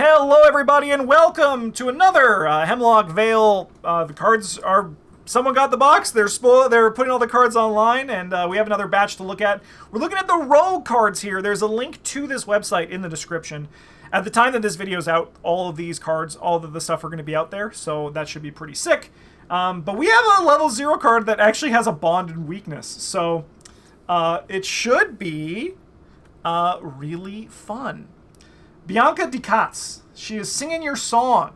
Hello, everybody, and welcome to another Hemlock Vale. The cards are... Someone got the box. They're putting all the cards online, and we have another batch to look at. We're looking at the rogue cards here. There's a link to this website in the description. At the time that this video is out, all of these cards, all of the stuff are going to be out there, so that should be pretty sick. But we have a level 0 card that actually has a bond and weakness, so it should be really fun. Bianca de Katz. She is singing your song.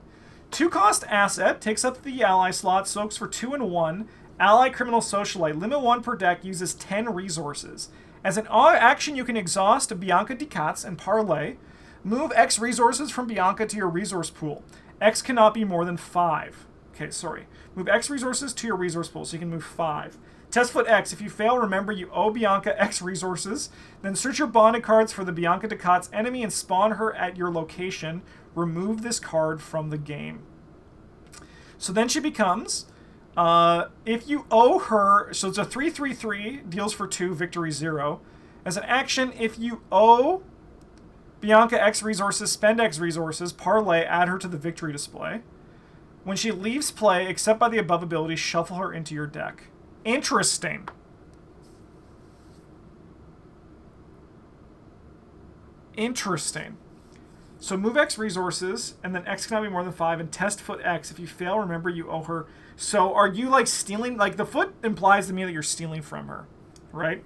2-cost asset, takes up the ally slot, soaks for 2 and 1. Ally criminal socialite, limit 1 per deck, uses 10 resources. As an action, you can exhaust Bianca de Katz and parlay. Move X resources from Bianca to your resource pool. X cannot be more than 5. Okay, sorry. Move X resources to your resource pool, so you can move 5. Test foot X. If you fail, remember you owe Bianca X resources. Then search your bonded cards for the Bianca de Katz enemy and spawn her at your location. Remove this card from the game. So then she becomes, if you owe her, so it's a 3/3/3, deals for 2, victory 0. As an action, if you owe Bianca X resources, spend X resources, parlay, add her to the victory display. When she leaves play, except by the above ability, shuffle her into your deck. Interesting. Interesting. So move X resources, and then X cannot be more than 5, and test foot X. If you fail, remember you owe her. So are you, like, stealing? Like, the foot implies to me that you're stealing from her, right?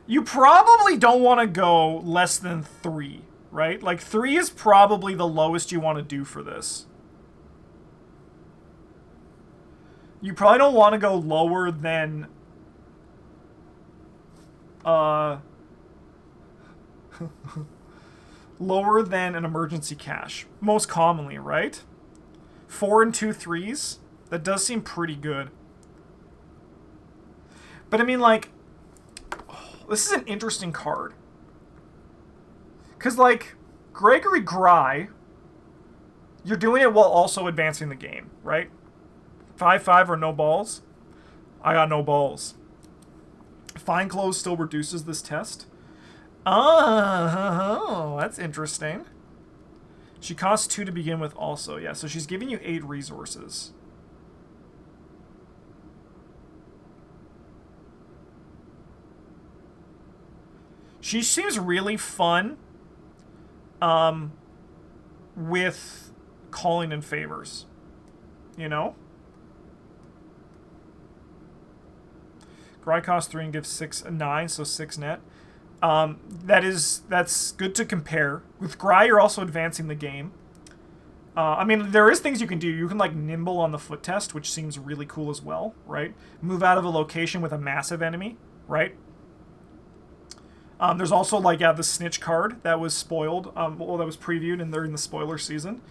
You probably don't want to go less than 3, right? Like, 3 is probably the lowest you want to do for this. You probably don't want to go lower than... lower than an emergency cash. Most commonly, right? 4 and 2 3s. That does seem pretty good. But I mean, like... this is an interesting card. Because, like, Gregory Gry... you're doing it while also advancing the game, right? 5/5 or no balls? I got no balls. Fine clothes still reduces this test. Oh, that's interesting. She costs 2 to begin with also. Yeah, so she's giving you 8 resources. She seems really fun with calling in favors. You know? Gry costs 3 and gives 6 9, so 6 net. That's good to compare. With Gry, you're also advancing the game. I mean, there is things you can do. You can, like, nimble on the foot test, which seems really cool as well, right? Move out of a location with a massive enemy, right? There's also, like, yeah, the snitch card that was spoiled. Well, that was previewed, and they're in the spoiler season.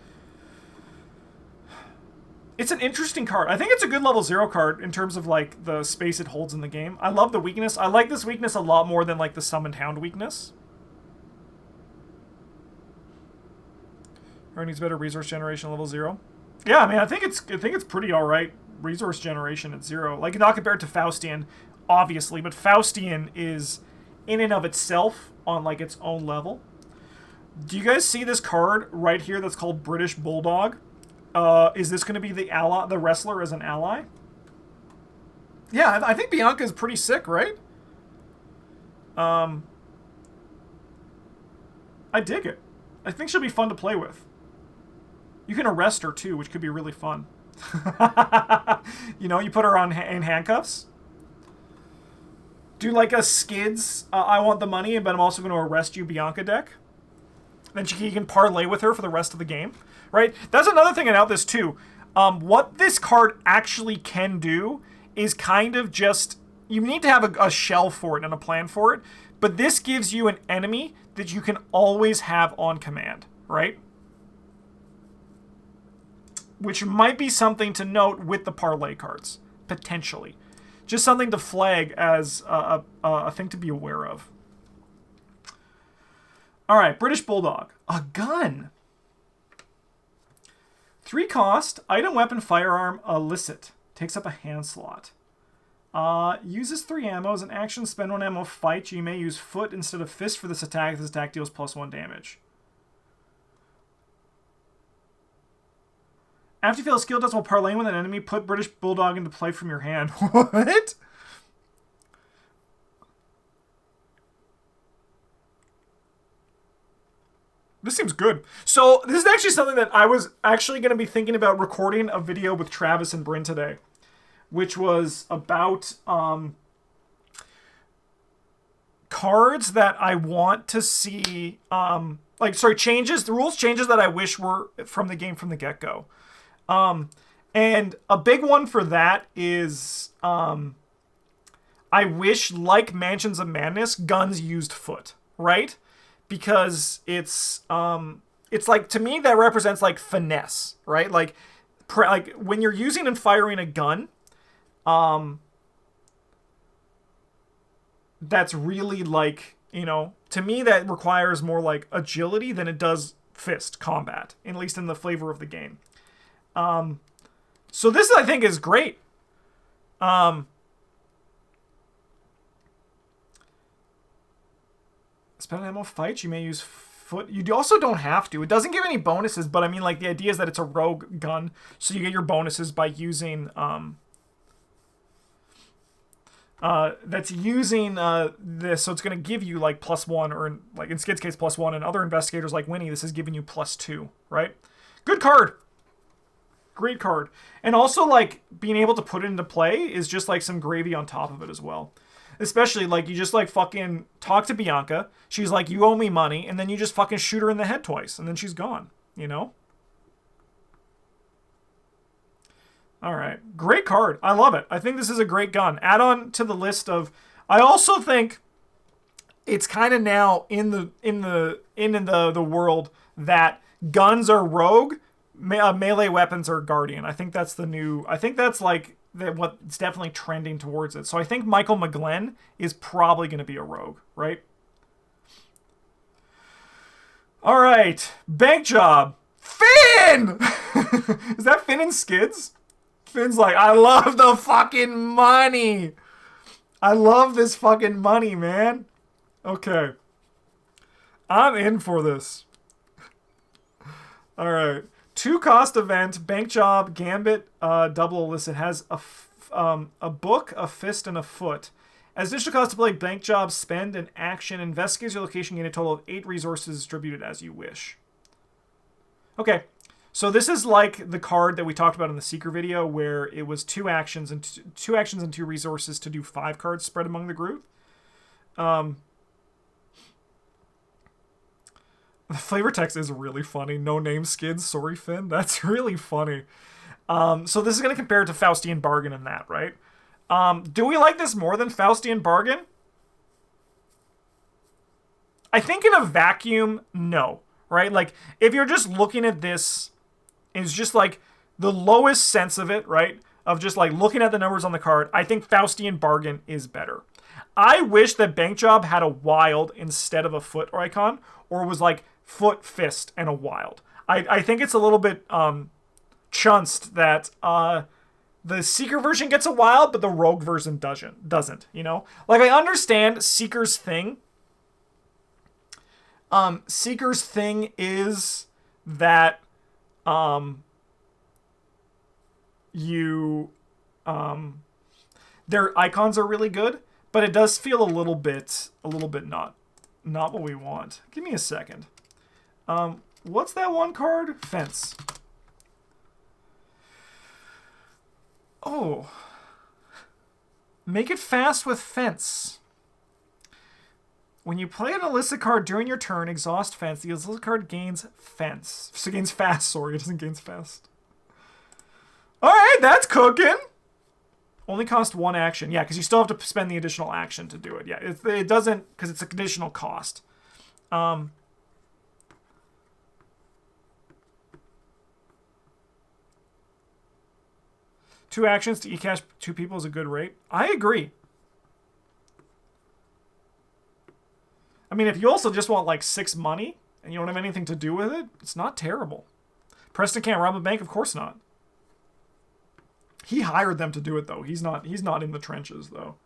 It's an interesting card. I think it's a good level 0 card in terms of, like, the space it holds in the game. I love the weakness. I like this weakness a lot more than, like, the Summoned Hound weakness. Her needs better resource generation level 0. Yeah, I mean, I think it's pretty alright resource generation at 0. Like, not compared to Faustian, obviously, but Faustian is in and of itself on, like, its own level. Do you guys see this card right here that's called British Bulldog? Is this going to be the wrestler as an ally? Yeah, I think Bianca is pretty sick, right? I dig it. I think she'll be fun to play with. You can arrest her, too, which could be really fun. You know, you put her in handcuffs. Do, like, a Skids, I want the money, but I'm also going to arrest you Bianca deck. Then you can parlay with her for the rest of the game. Right? That's another thing about this, too. What this card actually can do is kind of just... you need to have a shell for it and a plan for it. But this gives you an enemy that you can always have on command. Right? Which might be something to note with the parlay cards. Potentially. Just something to flag as a thing to be aware of. Alright, British Bulldog. A gun! 3 cost, item, weapon, firearm, illicit. Takes up a hand slot. Uses 3 ammo. As an action, spend 1 ammo fight. You may use foot instead of fist for this attack. This attack deals +1 damage. After you fail a skill test while parlaying with an enemy, put British Bulldog into play from your hand. What? This seems good. So this is actually something that I was actually going to be thinking about recording a video with Travis and Bryn today, which was about cards that I want to see, changes, the rules changes that I wish were from the game from the get-go. And a big one for that is I wish, like Mansions of Madness, guns used foot, right? Because it's like, to me, that represents like finesse, right? Like when you're using and firing a gun, that's really like, you know, to me that requires more like agility than it does fist combat, at least in the flavor of the game. So this, I think, is great. Spend ammo fight. You may use foot. You also don't have to. It doesn't give any bonuses, but I mean, like, the idea is that it's a rogue gun, so you get your bonuses by using that's using this, so it's going to give you like +1, or like in Skid's case +1, and other investigators like Winnie, this is giving you +2, right? Good card. Great card. And also, like, being able to put it into play is just like some gravy on top of it as well. Especially, like, you just like fucking talk to Bianca, she's like, you owe me money, and then you just fucking shoot her in the head twice, and then she's gone, you know? All right, great card. I love it. I think this is a great gun. Add on to the list of. I also think it's kind of now in the world that guns are rogue, melee weapons are guardian. I think that's the new. I think that's like what's definitely trending towards it. So I think Michael McGlenn is probably going to be a rogue, right? All right, bank job. Finn. Is that Finn and Skids? Finn's like, I love the fucking money. I love this fucking money, man. Okay. I'm in for this. All right. 2-cost event, bank job, gambit, double illicit. Has a book, a fist, and a foot. As additional cost to play bank job, spend an action, investigates your location, gain a total of 8 resources distributed as you wish. Okay. So this is like the card that we talked about in the Seeker video, where it was 2 actions and 2 resources to do 5 cards spread among the group. The flavor text is really funny. No name Skids, sorry Finn. That's really funny. So this is going to compare it to Faustian Bargain in that, right? Do we like this more than Faustian Bargain? I think in a vacuum, no. Right? Like, if you're just looking at this, it's just like the lowest sense of it, right? Of just like looking at the numbers on the card, I think Faustian Bargain is better. I wish that Bank Job had a wild instead of a foot icon, or was like foot, fist, and a wild. I think it's a little bit chunced that the Seeker version gets a wild, but the Rogue version doesn't, you know? Like, I understand Seeker's thing. Seeker's thing is that their icons are really good, but it does feel a little bit not what we want. Give me a second. What's that one card? Fence. Oh. Make it fast with Fence. When you play an illicit card during your turn, exhaust Fence. The illicit card gains Fence. So it gains fast, sorry. It doesn't gain fast. Alright, that's cooking. Only cost 1 action. Yeah, because you still have to spend the additional action to do it. Yeah, it doesn't, because it's a conditional cost. 2 actions to e-cash 2 people is a good rate. I agree. I mean, if you also just want like 6 money and you don't have anything to do with it, it's not terrible. Preston can't rob a bank? Of course not. He hired them to do it, though. He's not in the trenches, though.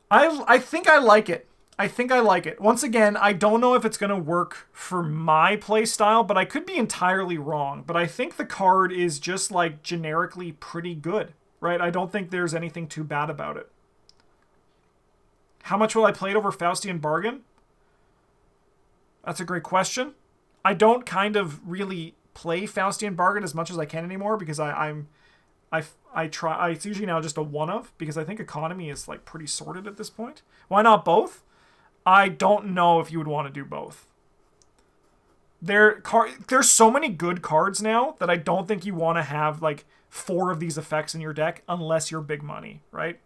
I think I like it. I think I like it. Once again, I don't know if it's going to work for my play style, but I could be entirely wrong. But I think the card is just, like, generically pretty good, right? I don't think there's anything too bad about it. How much will I play it over Faustian Bargain? That's a great question. I don't kind of really play Faustian Bargain as much as I can anymore because I try. It's usually now just a one of because I think economy is like pretty sorted at this point. Why not both? I don't know if you would want to do both. There's so many good cards now that I don't think you want to have like 4 of these effects in your deck unless you're big money, right?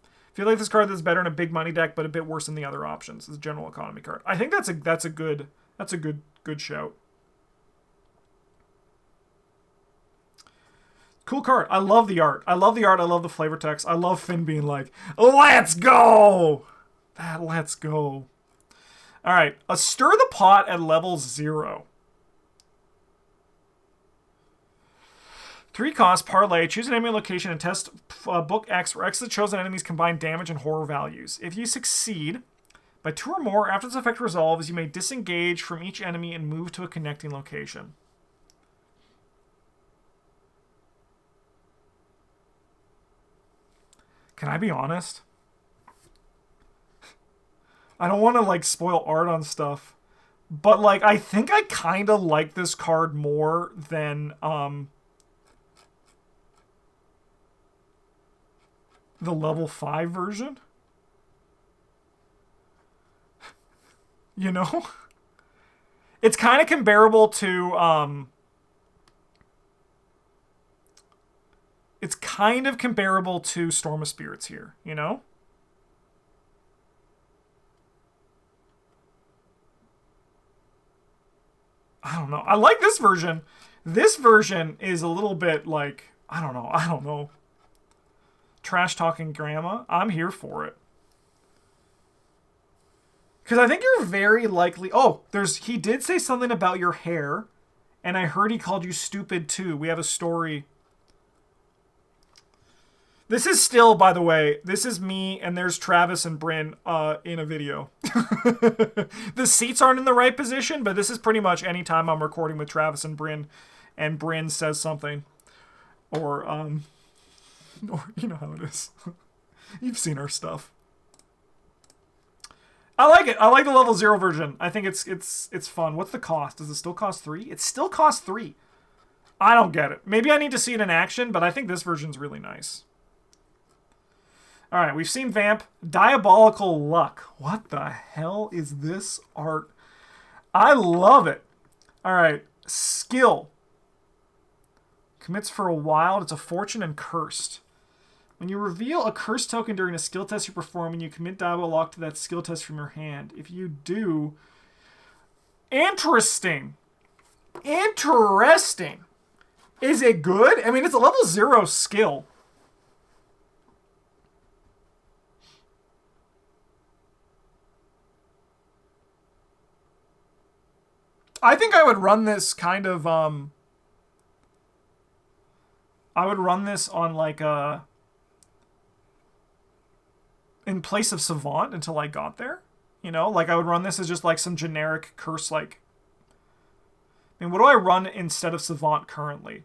I feel like this card that's better in a big money deck, but a bit worse than the other options. It's a general economy card. I think that's a good shout. Cool card. I love the art. I love the flavor text. I love Finn being like, "Let's go!" Let's go. All right. A Stir the Pot at level 0. 3 cost, parlay, choose an enemy location and test book X, where X is the chosen enemy's combined damage and horror values. If you succeed, by 2 or more, after this effect resolves, you may disengage from each enemy and move to a connecting location. Can I be honest? I don't want to, like, spoil art on stuff. But, like, I think I kind of like this card more than, the level 5 version. You know? It's kind of comparable to, it's kind of comparable to Storm of Spirits here, you know? I don't know. I like this version. This version is a little bit like, I don't know. Trash talking grandma. I'm here for it. Because I think you're very likely... Oh, he did say something about your hair. And I heard he called you stupid too. We have a story... This is still, by the way, this is me, and there's Travis and Bryn in a video. The seats aren't in the right position, but this is pretty much any time I'm recording with Travis and Bryn says something. Or you know how it is. You've seen our stuff. I like it. I like the level 0 version. I think it's fun. What's the cost? Does it still cost 3? It still costs 3. I don't get it. Maybe I need to see it in action, but I think this version's really nice. All right, we've seen Vamp. Diabolical Luck. What the hell is this art? I love it. All right, Skill. Commits for a while. It's a Fortune and Cursed. When you reveal a Curse token during a skill test you perform, and you commit Diabolical Luck to that skill test from your hand. If you do... Interesting. Interesting. Is it good? I mean, it's a level 0 skill. I think I would run this kind of, I would run this on, like, in place of Savant until I got there. You know? Like, I would run this as just, like, some generic curse, like... I mean, what do I run instead of Savant currently?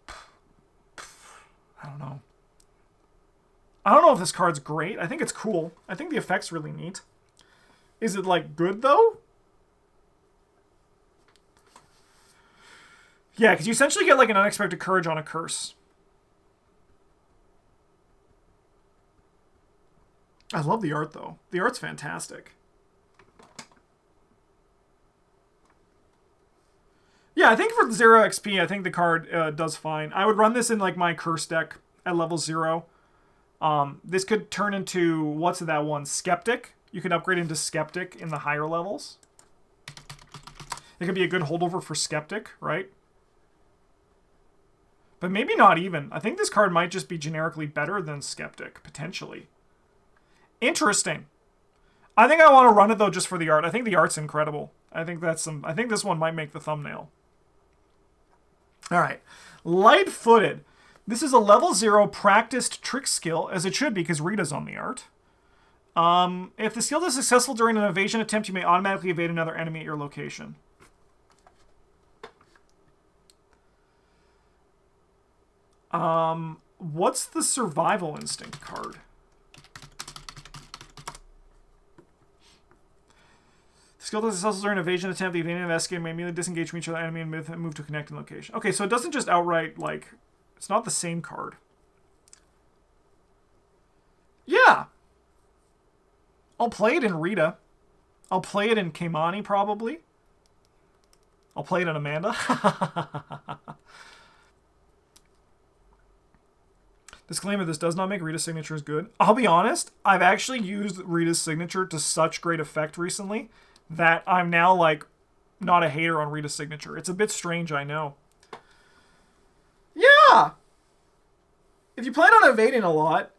I don't know. I don't know if this card's great. I think it's cool. I think the effect's really neat. Is it, like, good, though? Yeah, because you essentially get, like, an Unexpected Courage on a curse. I love the art, though. The art's fantastic. Yeah, I think for 0 XP, I think the card does fine. I would run this in, like, my curse deck at level 0. This could turn into, what's that one? Skeptic. You can upgrade into Skeptic in the higher levels. It could be a good holdover for Skeptic, right? But maybe not even. I think this card might just be generically better than Skeptic, potentially. Interesting. I think I want to run it, though, just for the art. I think the art's incredible. I think that's some. I think this one might make the thumbnail. All right, light-footed. This is a level 0 practiced trick skill, as it should be, because Rita's on the art. If the skill is successful during an evasion attempt, you may automatically evade another enemy at your location. What's the survival instinct card? Skill does successful during an evasion attempt. The evading investigator may immediately disengage from each other enemy and move to a connecting location. Okay, so it doesn't just outright, like... It's not the same card. Yeah. I'll play it in Rita. I'll play it in Keimani, probably. I'll play it in Amanda. Disclaimer, this does not make Rita's signature as good. I'll be honest, I've actually used Rita's signature to such great effect recently that I'm now, like, not a hater on Rita's signature. It's a bit strange, I know. Yeah! If you plan on evading a lot,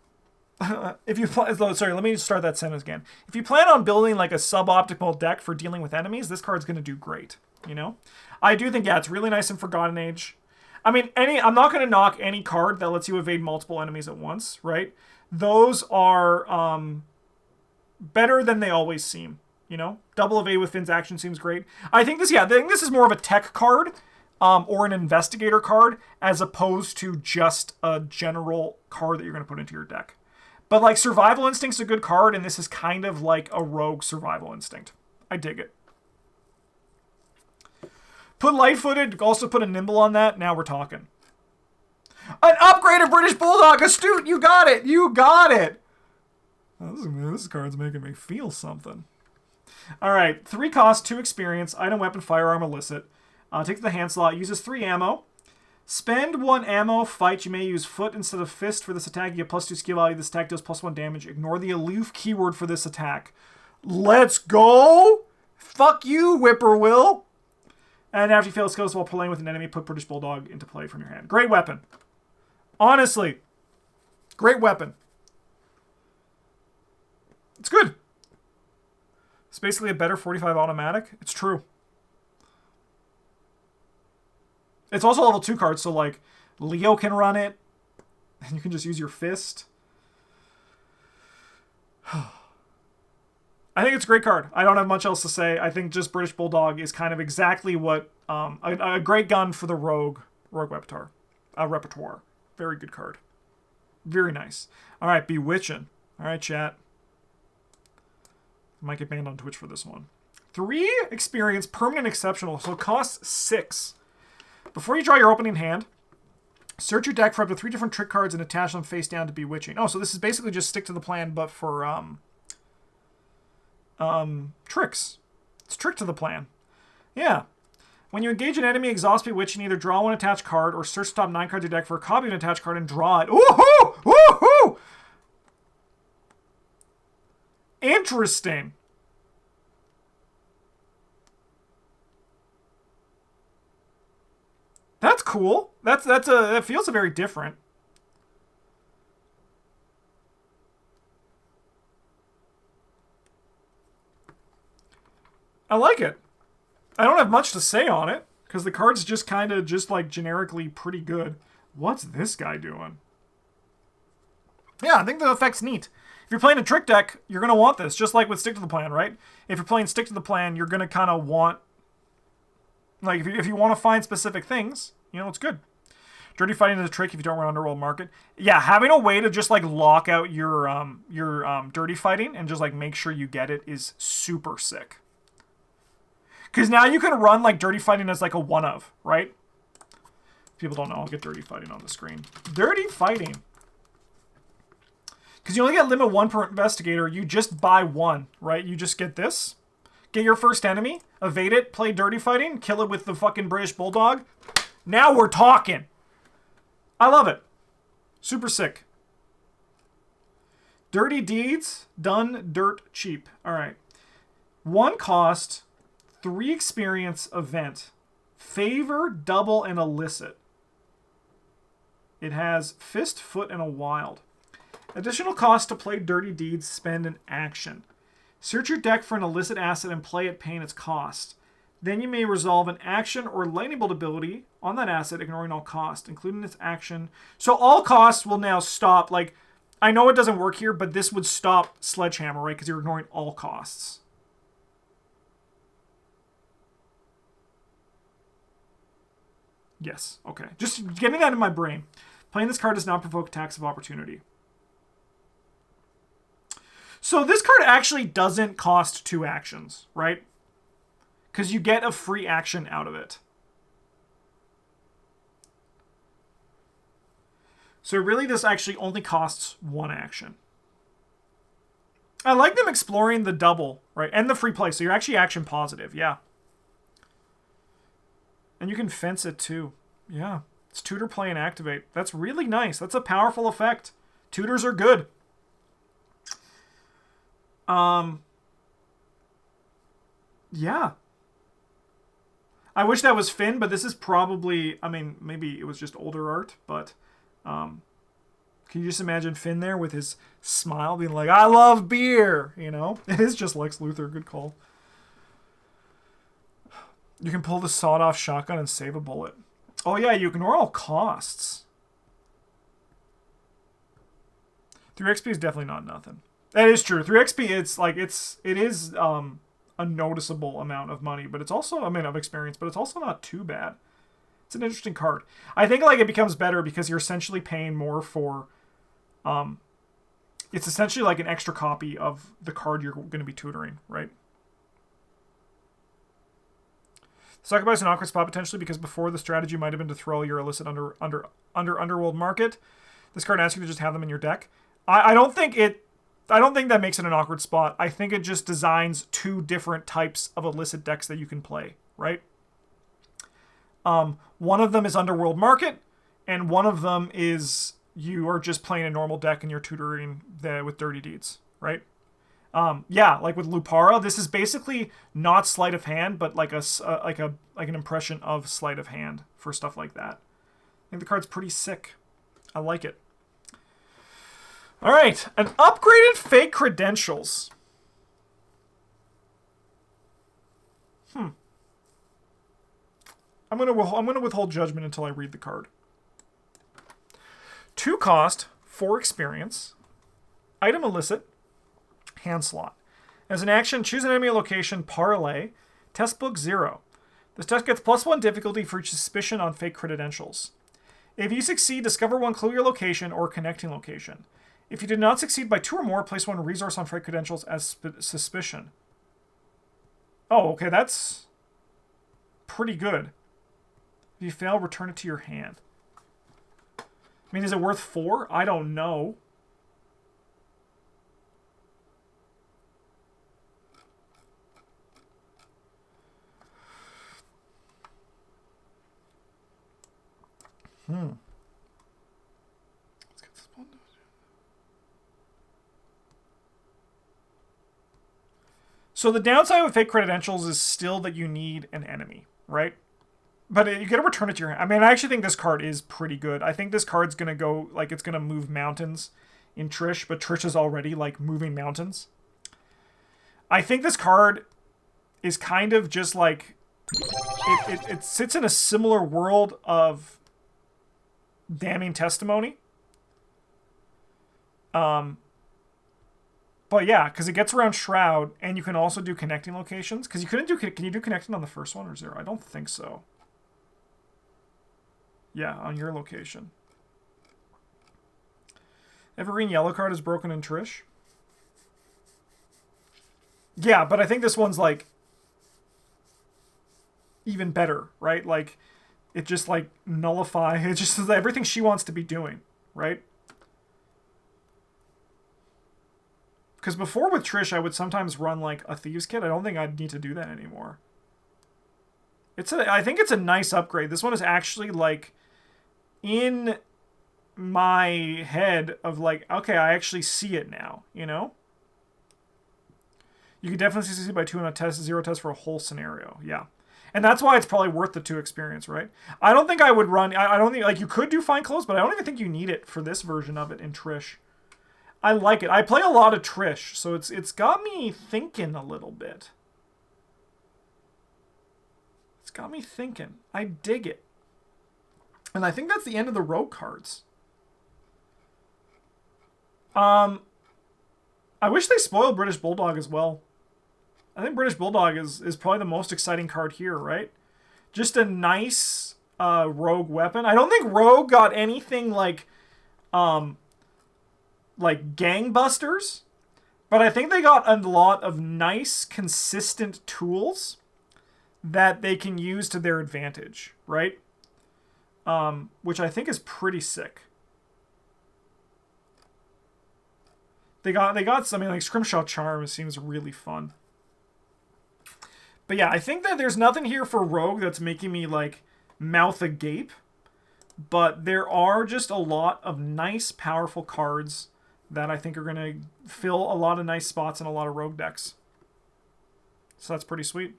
sorry, let me start that sentence again. If you plan on building, like, a suboptimal deck for dealing with enemies, this card's going to do great, you know? I do think, yeah, it's really nice in Forgotten Age. I mean, I'm not going to knock any card that lets you evade multiple enemies at once, right? Those are better than they always seem, you know? Double evade with Finn's action seems great. I think this is more of a tech card or an investigator card as opposed to just a general card that you're going to put into your deck. But, like, Survival Instinct's a good card, and this is kind of like a rogue Survival Instinct. I dig it. Put light-footed, also put a nimble on that. Now we're talking. An upgraded British Bulldog! Astute! You got it! You got it! Oh, this card's making me feel something. Alright, 3 cost, 2 experience, item, weapon, firearm, illicit. Take the hand slot, uses 3 ammo. Spend 1 ammo, fight. You may use foot instead of fist for this attack. You get +2 skill value. This attack does +1 damage. Ignore the aloof keyword for this attack. Let's go! Fuck you, Whippoorwill! And after you fail skills while playing with an enemy, put British Bulldog into play from your hand. Great weapon. Honestly. Great weapon. It's good. It's basically a better 45 automatic. It's true. It's also a level 2 card, so, like, Leo can run it. And you can just use your fist. I think it's a great card. I don't have much else to say. I think just British Bulldog is kind of exactly what a great gun for the rogue repertoire. Very good card. Very nice. All right, Bewitching. All right, chat. Might get banned on Twitch for this one. 3 experience, permanent exceptional, so it costs 6. Before you draw your opening hand, search your deck for up to 3 different trick cards and attach them face down to Bewitching. Oh, so this is basically just stick to the plan, but for tricks. It's trick to the plan. Yeah. When you engage an enemy, exhaust Bewitching, either draw 1 attached card or search the top 9 cards of your deck for a copy of an attached card and draw it. Woohoo! Woohoo! Interesting. That's cool. That feels very different. I like it. I don't have much to say on it because the card's just kind of like generically pretty good. What's this guy doing? Yeah, I think the effect's neat. If you're playing a trick deck, you're going to want this, just like with Stick to the Plan, right? If you're playing Stick to the Plan, you're going to kind of want... Like, if you want to find specific things, you know, it's good. Dirty Fighting is a trick if you don't run Underworld Market. Yeah, having a way to just, like, lock out your Dirty Fighting and just, like, make sure you get it is super sick. Because now you can run, like, Dirty Fighting as, like, a one-of, right? If people don't know, I'll get Dirty Fighting on the screen. Dirty Fighting. Because you only get limit 1 per investigator, you just buy 1, right? You just get this. Get your first enemy, evade it, play Dirty Fighting, kill it with the fucking British Bulldog. Now we're talking. I love it. Super sick. Dirty Deeds, done dirt cheap. All right. 1 cost, 3 experience event. Favor, double, and illicit. It has fist, foot, and a wild. Additional cost to play Dirty Deeds, spend an action. Search your deck for an illicit asset and play it paying its cost. Then you may resolve an action or lightning bolt ability on that asset, ignoring all costs, including its action. So all costs will now stop. Like, I know it doesn't work here, but this would stop Sledgehammer, right? Because you're ignoring all costs. Yes, okay. Just getting that in my brain. Playing this card does not provoke attacks of opportunity. So this card actually doesn't cost 2 actions, right? Because you get a free action out of it. So really this actually only costs 1 action. I like them exploring the double, right? And the free play, so you're actually action positive, yeah. And you can fence it too. Yeah. It's tutor, play, and activate. That's really nice. That's a powerful effect. Tutors are good. Yeah. I wish that was Finn, but this is probably, I mean, maybe it was just older art, but can you just imagine Finn there with his smile being like, I love beer, you know? It is just Lex Luthor. Good call. You can pull the sawed-off shotgun and save a bullet. Oh yeah, you ignore all costs. 3 XP is definitely not nothing. That is true. 3 XP, it is a noticeable amount of money, but it's also, I mean, of experience, but it's also not too bad. It's an interesting card. I think like it becomes better because you're essentially paying more for, it's essentially like an extra copy of the card you're going to be tutoring, right? Sacrifice an awkward spot potentially because before the strategy might have been to throw your illicit under Underworld Market. This card asks you to just have them in your deck. I don't think that makes it an awkward spot. I think it just designs 2 different types of illicit decks that you can play, right? One of them is Underworld Market, and one of them is you are just playing a normal deck and you're tutoring with Dirty Deeds, right? Yeah, like with Lupara, this is basically not sleight of hand, but like an impression of sleight of hand for stuff like that. I think the card's pretty sick. I like it. All right, an upgraded fake credentials. I'm gonna withhold judgment until I read the card. 2 cost, 4 experience. Item illicit. Hand slot. As an action, choose an enemy location, parlay, test book 0. This test gets +1 difficulty for each suspicion on fake credentials. If you succeed, discover 1 clue your location or connecting location. If you did not succeed by 2 or more, place 1 resource on fake credentials as suspicion. Oh, okay, that's pretty good. If you fail, return it to your hand. I mean, is it worth 4? I don't know. Let's get this one. So the downside with fake credentials is still that you need an enemy, right? But you gotta return it to your hand. I mean, I actually think this card is pretty good. I think this card's gonna go, like, it's gonna move mountains in Trish, but Trish is already, like, moving mountains. I think this card is kind of just, like, it sits in a similar world of Damning Testimony. But yeah, because it gets around Shroud, and you can also do connecting locations. Because you couldn't do, can you do connecting on the first one or 0? I don't think so. Yeah, on your location. Evergreen yellow card is broken in Trish. Yeah, but I think this one's, like, even better, right? Like, it just, like, nullifies. It just is everything she wants to be doing, right? Because before with Trish, I would sometimes run, like, a Thieves Kit. I don't think I'd need to do that anymore. I think it's a nice upgrade. This one is actually, like, in my head of, like, okay, I actually see it now, you know? You could definitely succeed by 2 on a test, 0 test for a whole scenario. Yeah. And that's why it's probably worth the 2 experience, right? I don't think I would run... I don't think... Like, you could do Find Clothes, but I don't even think you need it for this version of it in Trish. I like it. I play a lot of Trish, so it's got me thinking a little bit. got me thinking. I dig it. And I think that's the end of the rogue cards. I wish they spoiled British Bulldog as well. I think British Bulldog is probably the most exciting card here, right? Just a nice rogue weapon. I don't think rogue got anything like gangbusters, but I think they got a lot of nice, consistent tools that they can use to their advantage, right? Which I think is pretty sick. They got something like Scrimshaw Charm. Seems really fun. But yeah, I think that there's nothing here for Rogue that's making me like mouth agape. But there are just a lot of nice, powerful cards that I think are going to fill a lot of nice spots in a lot of Rogue decks. So that's pretty sweet.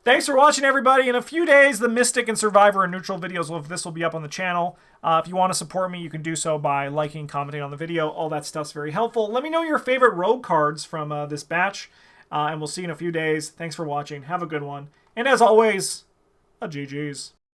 Thanks for watching, everybody. In a few days, the Mystic and Survivor and Neutral videos will be up on the channel. If you want to support me, you can do so by liking, commenting on the video. All that stuff's very helpful. Let me know your favorite Rogue cards from this batch, and we'll see you in a few days. Thanks for watching. Have a good one. And as always, a GG's.